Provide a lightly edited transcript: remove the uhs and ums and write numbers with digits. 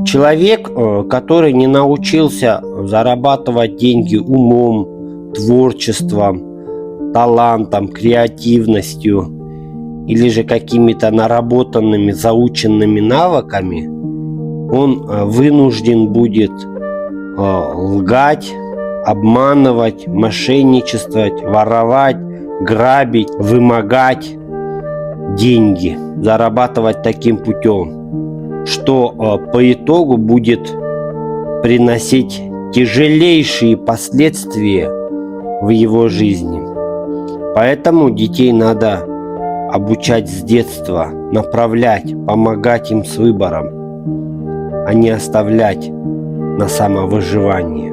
Человек, который не научился зарабатывать деньги умом, творчеством, талантом, креативностью или же какими-то наработанными, заученными навыками, он вынужден будет лгать, обманывать, мошенничествовать, воровать, грабить, вымогать деньги, зарабатывать таким путем, что по итогу будет приносить тяжелейшие последствия в его жизни. Поэтому детей надо обучать с детства, направлять, помогать им с выбором, а не оставлять на самовыживание.